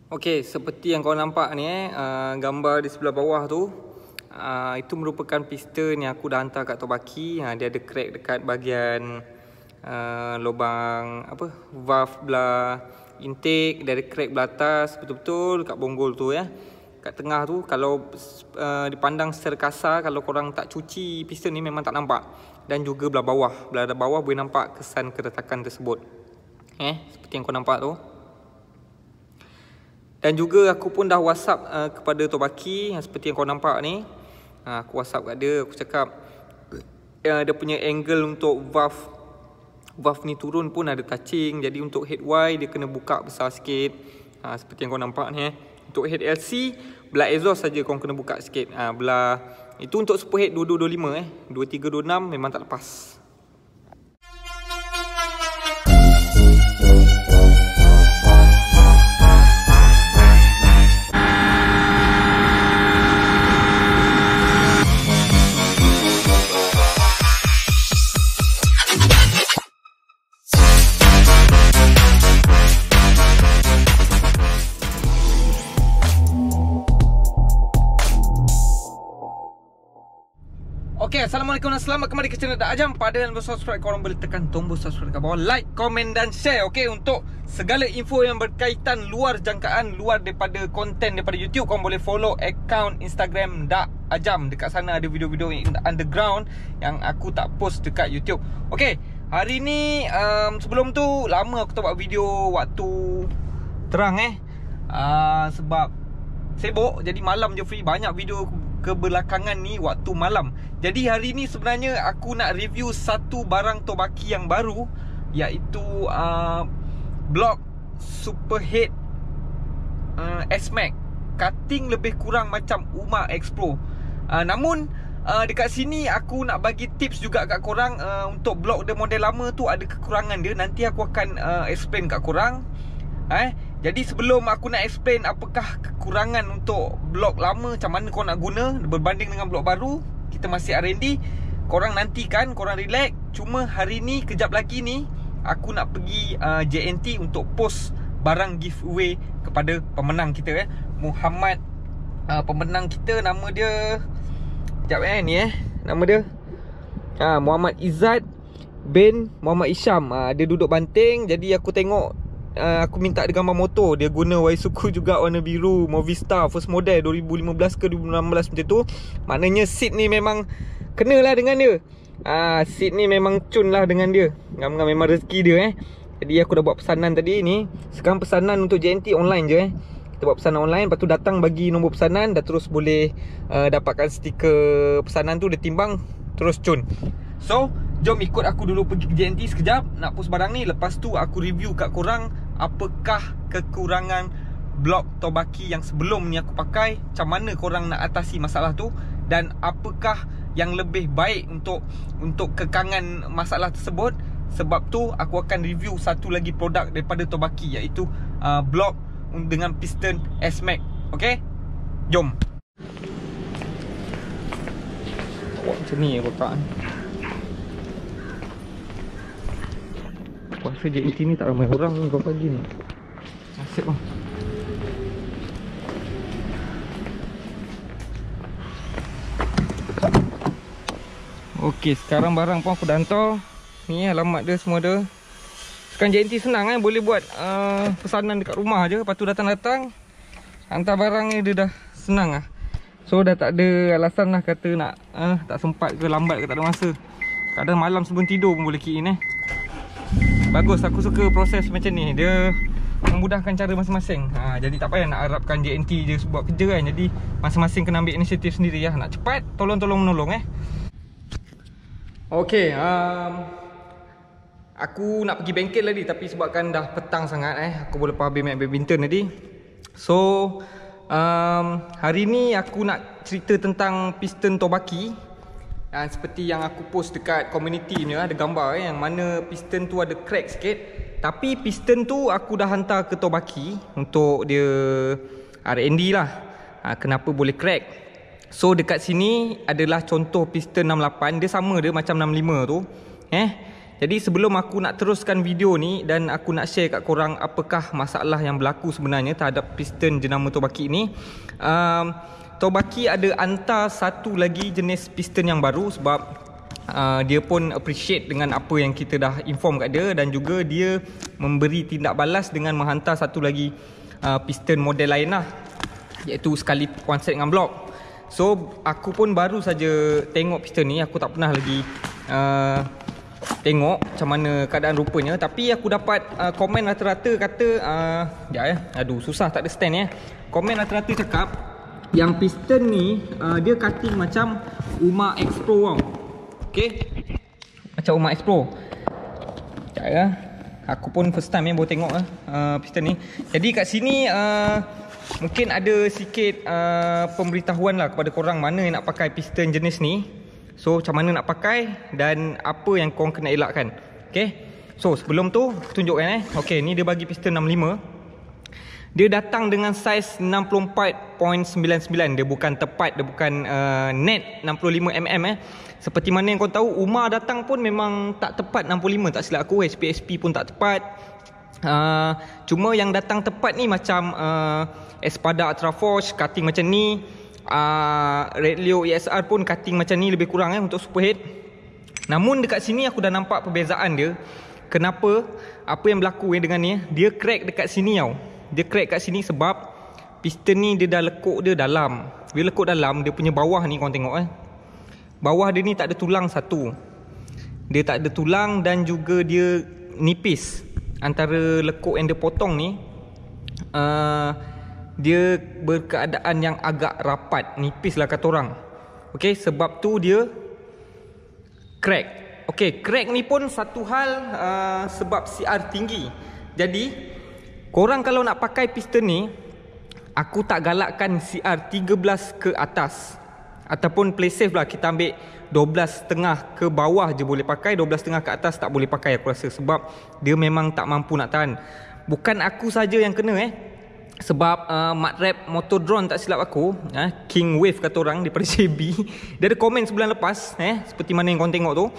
Okey, seperti yang kau nampak ni gambar di sebelah bawah tu, itu merupakan piston yang aku dah hantar kat Tobaki. Dia ada crack dekat bahagian lubang valve belah intake, dia ada crack belah atas betul-betul kat bonggol tu ya. Kat tengah tu kalau dipandang secara kasar, kalau korang tak cuci piston ni memang tak nampak. Dan juga belah bawah boleh nampak kesan keretakan tersebut. Seperti yang kau nampak tu. Dan juga aku pun dah WhatsApp kepada Tobaki seperti yang kau nampak ni. Aku WhatsApp kat dia, aku cakap dia punya angle untuk valve ni turun pun ada touching. Jadi untuk head Y dia kena buka besar sikit. Seperti yang kau nampak ni. Untuk head LC, belah exhaust saja kau kena buka sikit. Belah itu untuk superhead 2225 2326 memang tak lepas. Okay, Assalamualaikum dan selamat kembali ke channel Dak Ajam. Pada yang belum subscribe, korang boleh tekan tombol subscribe kat bawah, like, komen dan share. Okay, untuk segala info yang berkaitan luar jangkaan, luar daripada konten daripada YouTube, korang boleh follow account Instagram Dak Ajam. Dekat sana ada video-video underground yang aku tak post dekat YouTube. Okay, hari ni sebelum tu lama aku tak buat video waktu terang sebab sibuk, jadi malam je free. Banyak video kebelakangan ni waktu malam. Jadi hari ni sebenarnya aku nak review satu barang Tobaki yang baru, iaitu block superhead S-Max. Cutting lebih kurang macam Uma X Pro. Namun dekat sini aku nak bagi tips juga kat korang. Untuk block dia model lama tu ada kekurangan dia. Nanti aku akan explain kat korang. Jadi sebelum aku nak explain apakah kekurangan untuk blok lama, macam mana korang nak guna berbanding dengan blok baru, kita masih R&D, korang nantikan, korang relax. Cuma hari ni, kejap lagi ni, aku nak pergi JNT untuk post barang giveaway kepada pemenang kita Muhammad. Pemenang kita nama dia, sekejap nama dia Muhammad Izzat bin Muhammad Isham. Dia duduk Banting. Jadi aku tengok, aku minta dia gambar motor. Dia guna Waisuku juga, warna biru, Movistar first model 2015 ke 2016 macam tu. Maknanya seat ni memang kenalah dengan dia. Seat ni memang cun lah dengan dia. Memang rezeki dia Jadi aku dah buat pesanan tadi ni. Sekarang pesanan untuk JNT online je Kita buat pesanan online, lepas tu datang bagi nombor pesanan, dah terus boleh dapatkan stiker pesanan tu. Dia timbang, terus cun. So, jom ikut aku dulu pergi ke JNT sekejap, nak post barang ni. Lepas tu aku review kat korang apakah kekurangan blok Tobaki yang sebelum ni aku pakai, macam mana korang nak atasi masalah tu, dan apakah yang lebih baik untuk kekangan masalah tersebut. Sebab tu aku akan review satu lagi produk daripada Tobaki, iaitu blok dengan piston S-Max. Okay, jom. Macam ni kotak. Aku rasa JNT ni tak ramai orang ni kau pagi ni. Nasib lah. Okey, sekarang barang pun aku dah hantar. Ni alamat dia semua dia. Sekarang JNT senang boleh buat pesanan dekat rumah je. Lepas tu datang-datang hantar barang ni, dia dah senang . So dah tak ada alasan lah kata nak tak sempat ke, lambat ke, tak ada masa. Kadang malam sebelum tidur pun boleh key in Bagus, aku suka proses macam ni. Dia memudahkan cara masing-masing. Jadi tak payah nak harapkan JNT je buat kerja kan. Jadi masing-masing kena ambil inisiatif sendiri Nak cepat, tolong menolong Okay, aku nak pergi bengkel tadi, tapi sebabkan dah petang sangat aku boleh habis main badminton tadi. So hari ni aku nak cerita tentang piston Tobaki. Seperti yang aku post dekat community ni, ada gambar yang mana piston tu ada crack sikit. Tapi piston tu aku dah hantar ke Tobaki untuk dia R&D lah. Kenapa boleh crack. So dekat sini adalah contoh piston 68. Dia sama dia macam 65 tu Jadi sebelum aku nak teruskan video ni dan aku nak share kat korang apakah masalah yang berlaku sebenarnya terhadap piston jenama Tobaki ni, Tobaki ada hantar satu lagi jenis piston yang baru sebab dia pun appreciate dengan apa yang kita dah inform kat dia, dan juga dia memberi tindak balas dengan menghantar satu lagi piston model lain lah, iaitu sekali one set dengan blok. So aku pun baru saja tengok piston ni, aku tak pernah lagi tengok macam mana keadaan rupanya. Tapi aku dapat komen rata-rata kata aduh susah tak ada stand Komen rata-rata cakap yang piston ni dia cutting macam Uma X Pro tau. Okay, macam Uma X Pro. Sekejap aku pun first time baru tengok piston ni. Jadi kat sini mungkin ada sikit pemberitahuan lah kepada korang mana yang nak pakai piston jenis ni. So macam mana nak pakai dan apa yang korang kena elakkan. Okay, so sebelum tu tunjukkan Okay, ni dia bagi piston 65. Dia datang dengan saiz 64.99. Dia bukan tepat, dia bukan net 65mm Seperti mana yang korang tahu, Uma datang pun memang tak tepat 65, tak silap aku. SPSP pun tak tepat. Cuma yang datang tepat ni macam Espada Ultra Force cutting macam ni. Red Leo ESR pun cutting macam ni lebih kurang untuk superhead. Namun dekat sini aku dah nampak perbezaan dia. Kenapa? Apa yang berlaku dengan ni? Dia crack dekat sini tau. Dia crack kat sini sebab piston ni dia dah lekuk dia dalam. Dia lekuk dalam, dia punya bawah ni korang tengok bawah dia ni tak ada tulang satu. Dia tak ada tulang dan juga dia nipis. Antara lekuk yang dia potong ni dia berkeadaan yang agak rapat, nipis lah kata orang. Okay, sebab tu dia crack. Okay, crack ni pun satu hal sebab CR tinggi. Jadi korang kalau nak pakai piston ni, aku tak galakkan CR 13 ke atas. Ataupun play safe lah, kita ambil 12.5 ke bawah je boleh pakai, 12.5 ke atas tak boleh pakai aku rasa. Sebab dia memang tak mampu nak tahan. Bukan aku saja yang kena sebab Matrap Motor Drone tak silap aku, King Wave kata orang daripada JB, dia ada komen sebulan lepas seperti mana yang korang tengok tu.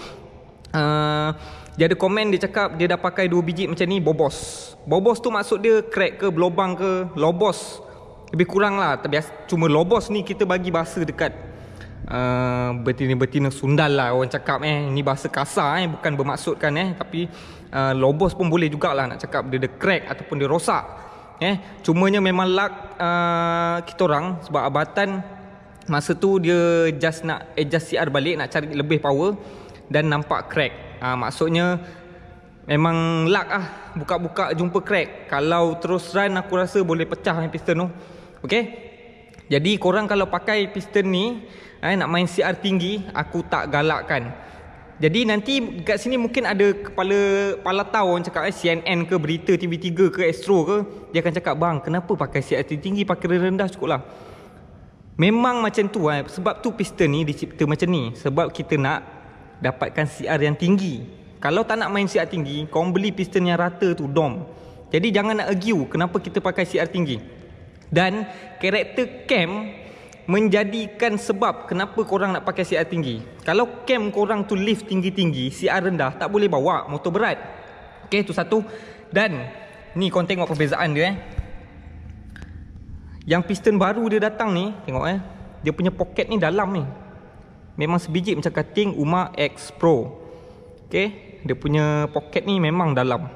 Dia ada komen, dia cakap dia dah pakai 2 biji macam ni, bobos. Bobos tu maksud dia crack ke, berlubang ke, lobos. Lebih kurang lah. Cuma lobos ni kita bagi bahasa dekat betina-betina sundal lah orang cakap. Ni bahasa kasar bukan bermaksudkan tapi lobos pun boleh jugalah nak cakap dia ada crack ataupun dia rosak. Cumanya memang luck kita orang sebab abatan masa tu dia just nak adjust CR balik, nak cari lebih power dan nampak crack. Maksudnya memang luck buka-buka jumpa crack. Kalau terus run aku rasa boleh pecah piston tu. Okay, jadi korang kalau pakai piston ni nak main CR tinggi, aku tak galakkan. Jadi nanti kat sini mungkin ada kepala tahu orang cakap CNN ke, Berita TV3 ke, Astro ke, dia akan cakap, bang kenapa pakai CR tinggi, pakai rendah cukup lah. Memang macam tu sebab tu piston ni dicipta macam ni, sebab kita nak dapatkan CR yang tinggi. Kalau tak nak main CR tinggi, korang beli piston yang rata tu, dom. Jadi jangan nak argue kenapa kita pakai CR tinggi. Dan karakter cam menjadikan sebab kenapa korang nak pakai CR tinggi. Kalau cam korang tu lift tinggi-tinggi, CR rendah, tak boleh bawa motor berat. Okay, tu satu. Dan ni korang tengok perbezaan dia Yang piston baru dia datang ni, tengok dia punya poket ni dalam ni. Memang sebiji macam cutting Uma X Pro. Okay, dia punya poket ni memang dalam.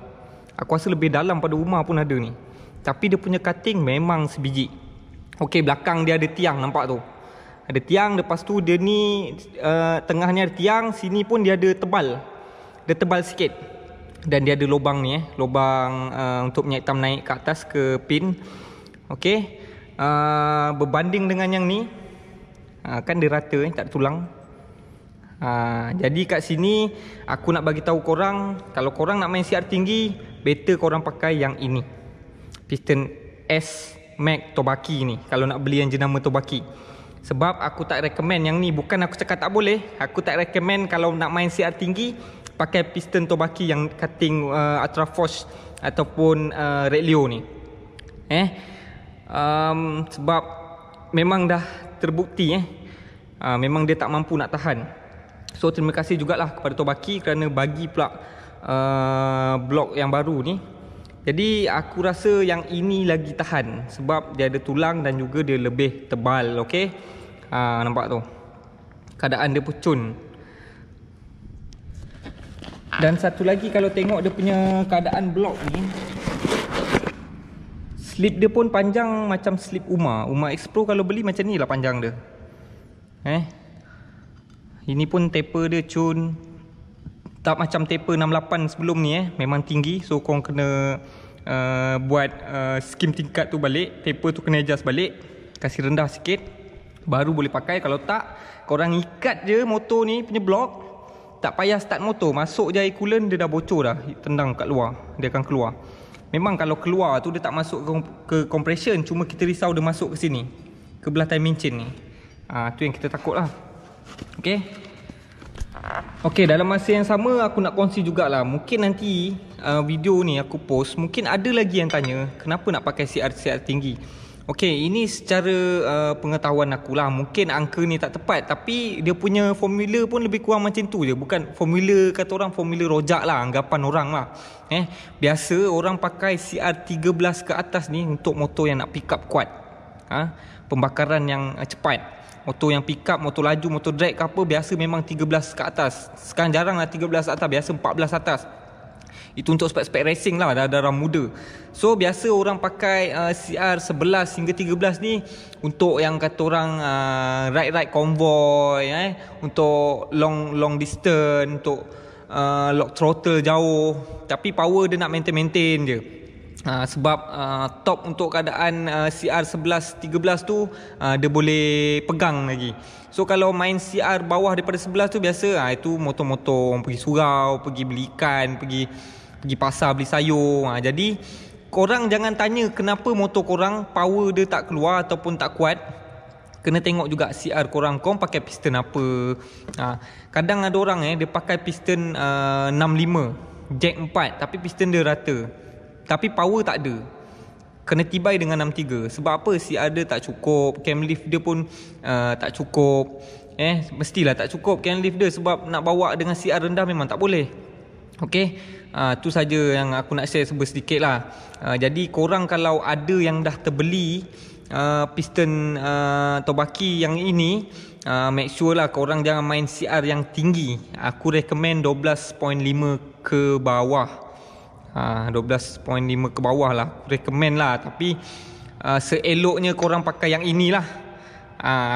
Aku rasa lebih dalam pada Uma pun ada ni. Tapi dia punya cutting memang sebiji. Okey, belakang dia ada tiang, nampak tu. Ada tiang, lepas tu dia ni tengahnya ada tiang, sini pun dia ada tebal. Dia tebal sikit. Dan dia ada lubang ni lubang untuk minyak hitam naik ke atas ke pin. Okey. Berbanding dengan yang ni, kan dia rata tak ada tulang. Jadi kat sini aku nak bagi tahu korang, kalau korang nak main CR tinggi, better korang pakai yang ini. Piston S Max Tobaki ni, kalau nak beli yang jenama Tobaki. Sebab aku tak recommend yang ni. Bukan aku cakap tak boleh, aku tak recommend kalau nak main CR tinggi pakai piston Tobaki yang cutting Ultra Force ataupun Red Leo ni. Sebab memang dah terbukti memang dia tak mampu nak tahan. So terima kasih jugalah kepada Tobaki kerana bagi pula blok yang baru ni. Jadi aku rasa yang ini lagi tahan sebab dia ada tulang dan juga dia lebih tebal. Okey, nampak tu keadaan dia pucun. Dan satu lagi, kalau tengok dia punya keadaan blok ni, slip dia pun panjang macam slip Uma X Pro. Kalau beli macam ni lah panjang dia. Ini pun taper dia cun, tak macam taper 68 sebelum ni memang tinggi. So korang kena buat skim tingkat tu balik. Taper tu kena adjust balik, kasih rendah sikit, baru boleh pakai. Kalau tak, korang ikat je motor ni punya blok, tak payah start motor, masuk je air coolant, dia dah bocor dah, tendang kat luar, dia akan keluar. Memang kalau keluar tu dia tak masuk ke compression, cuma kita risau dia masuk ke sini, ke belah timing chain ni. Tu yang kita takut lah. Okay, dalam masa yang sama aku nak kongsi jugalah. Mungkin nanti video ni aku post, mungkin ada lagi yang tanya kenapa nak pakai CR tinggi. Okay, ini secara pengetahuan aku lah. Mungkin angka ni tak tepat, tapi dia punya formula pun lebih kurang macam tu je. Bukan formula, kata orang formula rojak lah, anggapan orang lah. Biasa orang pakai CR13 ke atas ni untuk motor yang nak pick up kuat, pembakaran yang cepat. Motor yang pick up, motor laju, motor drag ke apa, biasa memang 13 ke atas. Sekarang jarang lah 13 atas, biasa 14 atas. Itu untuk spek-spek racing lah, dah orang muda. So biasa orang pakai CR11 hingga 13 ni untuk yang kata orang ride convoy, untuk long distance, untuk lock throttle jauh. Tapi power dia nak maintain je. Sebab top untuk keadaan CR11, 13 tu dia boleh pegang lagi. So kalau main CR bawah daripada 11 tu biasa itu motor-motor pergi surau, pergi beli ikan, pergi pasar beli sayur. Jadi korang jangan tanya kenapa motor korang power dia tak keluar ataupun tak kuat. Kena tengok juga CR korang pakai piston apa. Kadang ada orang dia pakai piston 65 jack 4 tapi piston dia rata, tapi power tak ada. Kena tibai dengan 63. Sebab apa? CR dia tak cukup, cam lift dia pun tak cukup. Mestilah tak cukup cam lift dia, sebab nak bawa dengan CR rendah memang tak boleh. Tu saja yang aku nak share sedikit lah. Jadi korang kalau ada yang dah terbeli piston Tobaki yang ini, make sure lah korang jangan main CR yang tinggi. Aku recommend 12.5 ke bawah. 12.5 ke bawah lah recommend lah. Tapi seeloknya korang pakai yang inilah.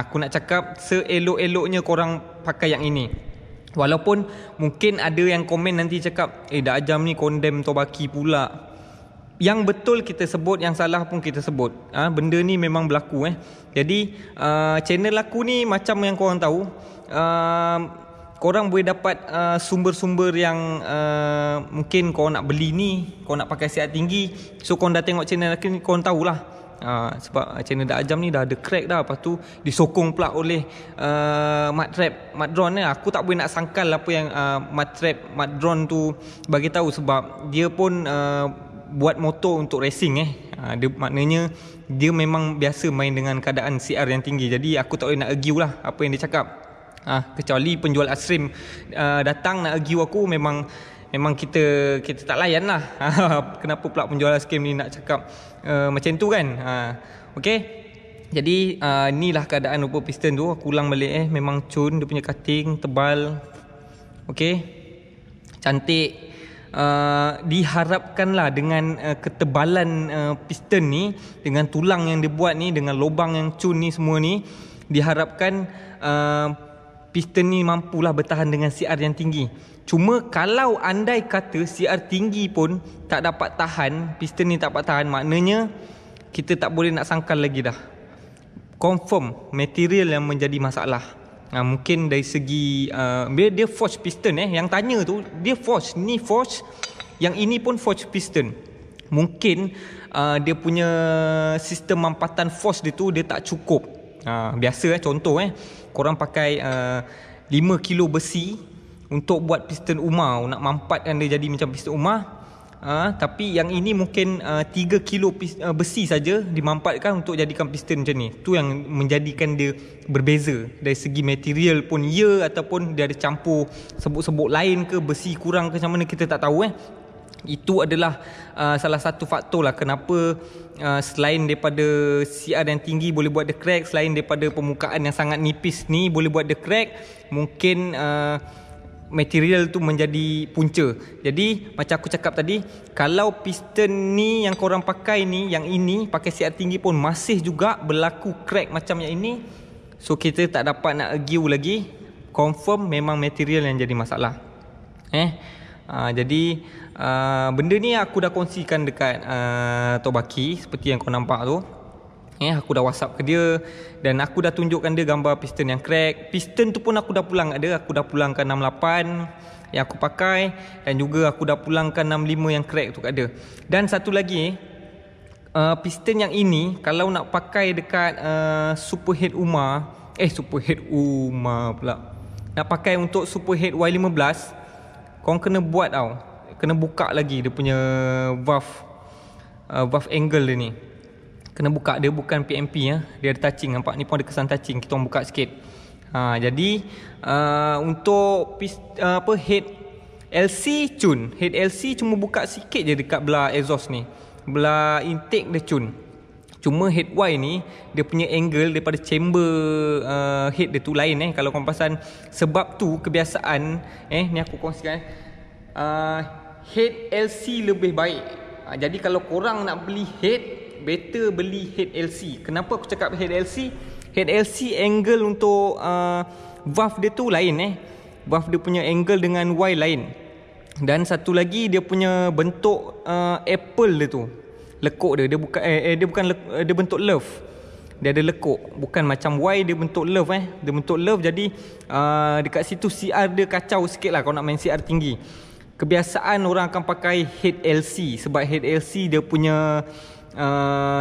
Aku nak cakap seelok-eloknya korang pakai yang ini. Walaupun mungkin ada yang komen nanti cakap dah Ajam ni condemn Tobaki pula. Yang betul kita sebut, yang salah pun kita sebut. Benda ni memang berlaku. Jadi channel aku ni macam yang korang tahu, korang boleh dapat sumber-sumber yang mungkin korang nak beli ni, korang nak pakai CR tinggi. So korang dah tengok channel aku ni, korang tahulah. Sebab channel Dak Ajam ni dah ada crack dah. Lepas tu disokong pula oleh Mat Drone. Aku tak boleh nak sangkal apa yang Mat Drone tu bagi tahu, sebab dia pun buat motor untuk racing. Dia, maknanya dia memang biasa main dengan keadaan CR yang tinggi. Jadi aku tak boleh nak argue lah apa yang dia cakap. Kecuali penjual Asrim datang nak argue aku, memang kita tak layan lah. Kenapa pula penjual Asrim ni nak cakap macam tu kan. Jadi inilah keadaan rupa piston tu. Aku ulang balik. Memang cun, dia punya cutting tebal. Cantik. Diharapkanlah dengan ketebalan piston ni, dengan tulang yang dia buat ni, dengan lubang yang cun ni, semua ni, diharapkan piston ni mampulah bertahan dengan CR yang tinggi. Cuma kalau andai kata CR tinggi pun tak dapat tahan, piston ni tak dapat tahan, maknanya kita tak boleh nak sangkal lagi dah. Confirm material yang menjadi masalah. Mungkin dari segi dia forge piston. Yang tanya tu dia forge, ni forge, yang ini pun forge piston. Mungkin dia punya sistem mampatan force dia tu dia tak cukup. Biasa contoh korang pakai 5 kilo besi untuk buat piston Uma, nak mampatkan dia jadi macam piston Uma. Tapi yang ini mungkin 3 kilo besi saja dimanfaatkan untuk jadikan piston macam ni. Tu yang menjadikan dia berbeza. Dari segi material pun ya, ataupun dia ada campur sebut-sebut lain ke, besi kurang ke macam mana kita tak tahu Itu adalah salah satu faktor lah kenapa selain daripada CR yang tinggi boleh buat dia crack, selain daripada permukaan yang sangat nipis ni boleh buat dia crack, mungkin material tu menjadi punca. Jadi macam aku cakap tadi, kalau piston ni yang korang pakai ni, yang ini pakai CR tinggi pun masih juga berlaku crack macam yang ini, so kita tak dapat nak argue lagi, confirm memang material yang jadi masalah. Jadi benda ni aku dah kongsikan dekat Tok Baki seperti yang kau nampak tu. Aku dah WhatsApp ke dia dan aku dah tunjukkan dia gambar piston yang crack. Piston tu pun aku dah pulang ada. Aku dah pulangkan 68 yang aku pakai, dan juga aku dah pulangkan 65 yang crack tu kat dia. Dan satu lagi, piston yang ini kalau nak pakai dekat Superhead Uma, Superhead Uma pula, nak pakai untuk Superhead Y15, korang kena buat tau, kena buka lagi dia punya valve angle dia ni. Kena buka, dia bukan PMP dia ada touching, nampak ni pun ada kesan touching, kita orang buka sikit. Jadi untuk head LC cun, head LC cuma buka sikit je dekat belah exhaust ni, belah intake dia cun. Cuma head Y ni dia punya angle daripada chamber head dia tu lain kalau korang perasan. Sebab tu kebiasaan ni aku kongsikan, head LC lebih baik. Jadi kalau korang nak beli head, better beli head LC. Kenapa aku cakap head LC? Head LC angle untuk valve dia tu lain valve dia punya angle dengan Y lain. Dan satu lagi dia punya bentuk apple dia tu, lekuk dia bukan dia bentuk love. Dia ada lekuk, bukan macam Y dia bentuk love dia bentuk love. Jadi dekat situ CR dia kacau sikit lah kalau nak main CR tinggi. Kebiasaan orang akan pakai head LC sebab head LC dia punya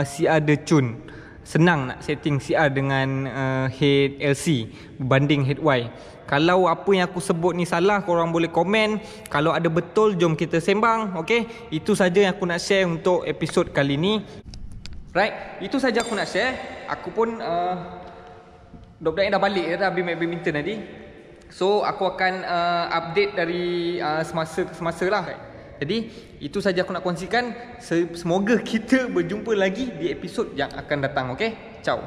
CR dia cun. Senang nak setting CR dengan head LC berbanding head Y. Kalau apa yang aku sebut ni salah, korang boleh komen. Kalau ada betul, jom kita sembang. Okay, itu saja yang aku nak share untuk episod kali ni. Right, itu saja aku nak share. Aku pun budak-budak dah balik dah habis main badminton tadi. So aku akan update dari semasa ke semasa lah. Jadi itu saja aku nak kongsikan. Semoga kita berjumpa lagi di episod yang akan datang. Okay, ciao.